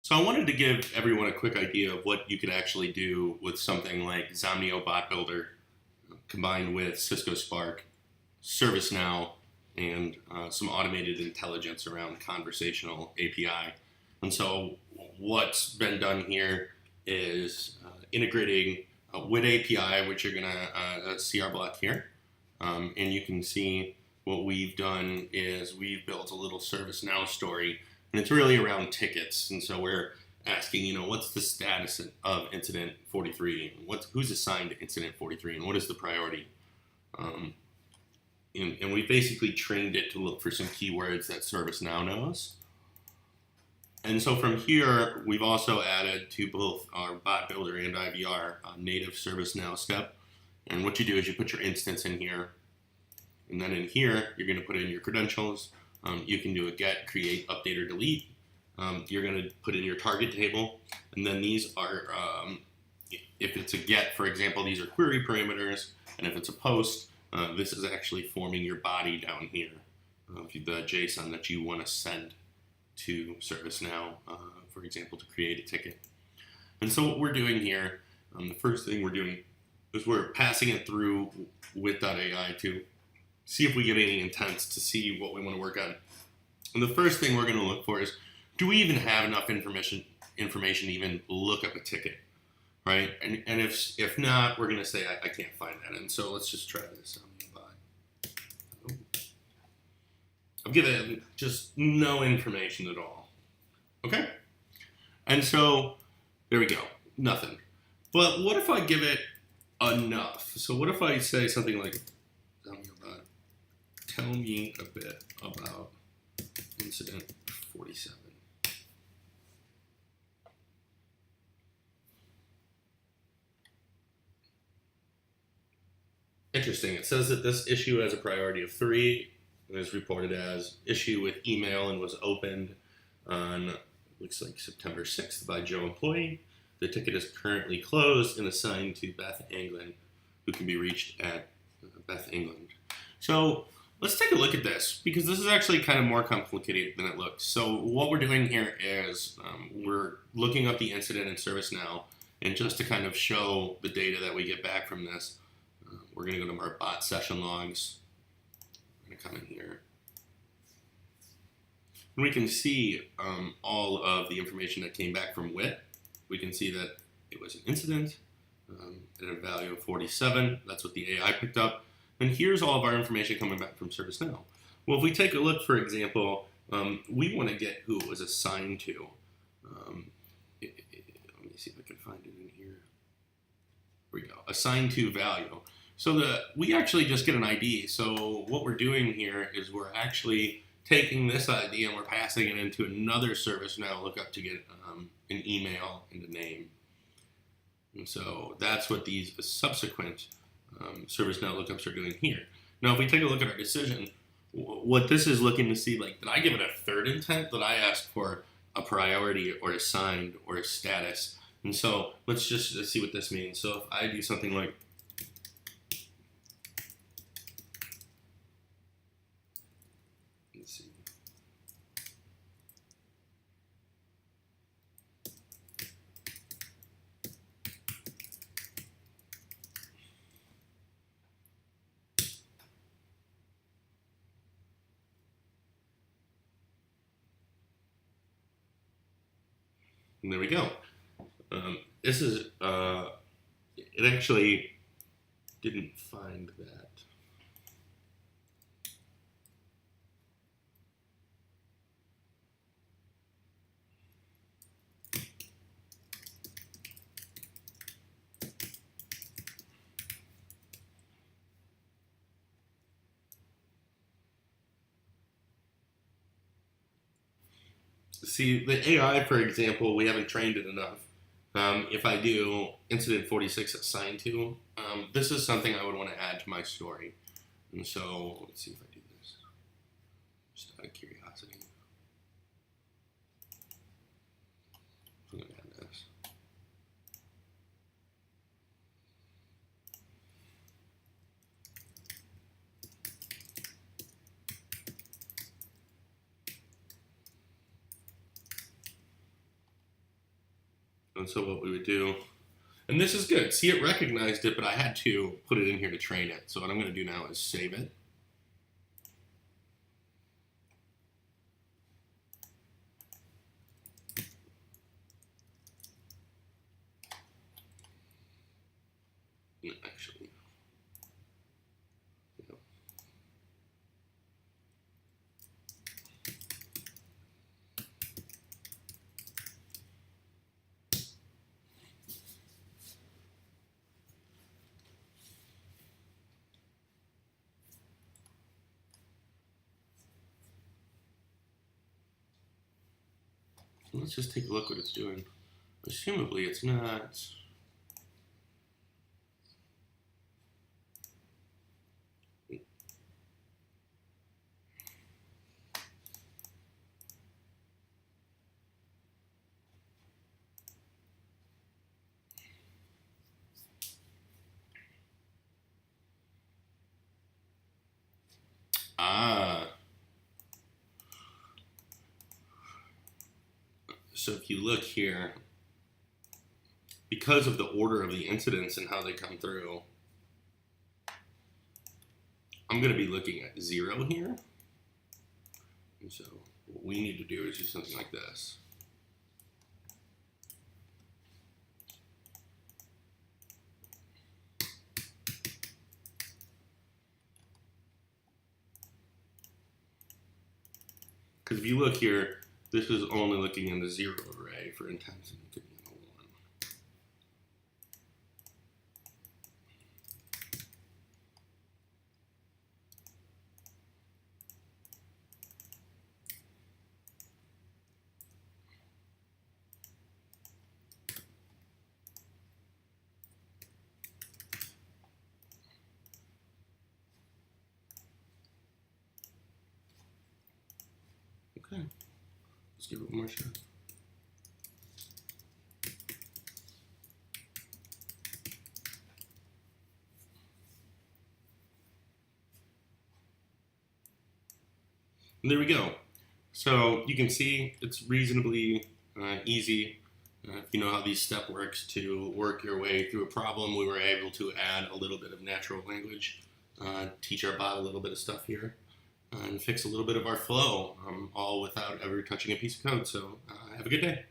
So I wanted to give everyone a quick idea of what you could actually do with something like Zomnio Bot Builder combined with Cisco Spark, ServiceNow, and some automated intelligence around conversational API. And so what's been done here is integrating Wit API, which you're going to see our block here. And you can see what we've done is we've built a little ServiceNow story, and it's really around tickets. And so we're asking, what's the status of incident 43? Who's assigned to incident 43, and what is the priority? And we basically trained it to look for some keywords that ServiceNow knows. And so from here, we've also added to both our bot builder and IVR a native ServiceNow step. And what you do is you put your instance in here. And then in here, you're going to put in your credentials. You can do a get, create, update, or delete. You're going to put in your target table. And then these are, if it's a get, for example, these are query parameters. And if it's a post, this is actually forming your body down here, the JSON that you want to send to ServiceNow, for example, to create a ticket. And so what we're doing here, the first thing we're doing is we're passing it through Wit.ai to see if we get any intents to see what we want to work on. And the first thing we're going to look for is, do we even have enough information to even look up a ticket, right? And if not, we're going to say, I can't find that. And so let's just try this. I'll give it just no information at all. Okay? And so there we go. Nothing. But what if I give it enough? So what if I say something like, tell me a bit about incident 47. Interesting. It says that this issue has a priority of 3 and is reported as issue with email and was opened on, looks like September 6th by Joe employee. The ticket is currently closed and assigned to Beth England, who can be reached at Beth England. So let's take a look at this, because this is actually kind of more complicated than it looks. So what we're doing here is we're looking up the incident in ServiceNow, and just to kind of show the data that we get back from this, we're going to go to our bot session logs. I'm going to come in here. And we can see all of the information that came back from Wit. We can see that it was an incident at a value of 47. That's what the AI picked up. And here's all of our information coming back from ServiceNow. Well, if we take a look, for example, we want to get who it was assigned to. Let me see if I can find it in here. Here we go. Assigned to value. So we actually just get an ID. So what we're doing here is we're actually taking this ID and we're passing it into another ServiceNow lookup to get an email and a name. And so that's what these subsequent ServiceNow lookups are doing here. Now, if we take a look at our decision, what this is looking to see, like, did I give it a third intent? Did I ask for a priority or assigned or a status? And so let's just see what this means. So if I do something like, let's see. And there we go. This is, it actually didn't find that. See, the AI, for example, we haven't trained it enough. If I do incident 46 assigned to, this is something I would want to add to my story. And so let's see if I do this, just out of curiosity. I'm going to add this. And so what we would do, and this is good. See, it recognized it, but I had to put it in here to train it. So what I'm going to do now is save it. Actually, yeah. Let's just take a look what it's doing. Assumably, it's not. Ah. So if you look here, because of the order of the incidents and how they come through, I'm going to be looking at 0 here. And so what we need to do is do something like this. Because if you look here, this is only looking in the 0 array for intensity. It could be in the 1. Okay, let's give it one more shot. And there we go. So you can see it's reasonably easy if you know how these steps works to work your way through a problem. We were able to add a little bit of natural language, teach our bot a little bit of stuff here, and fix a little bit of our flow, all without ever touching a piece of code. So have a good day.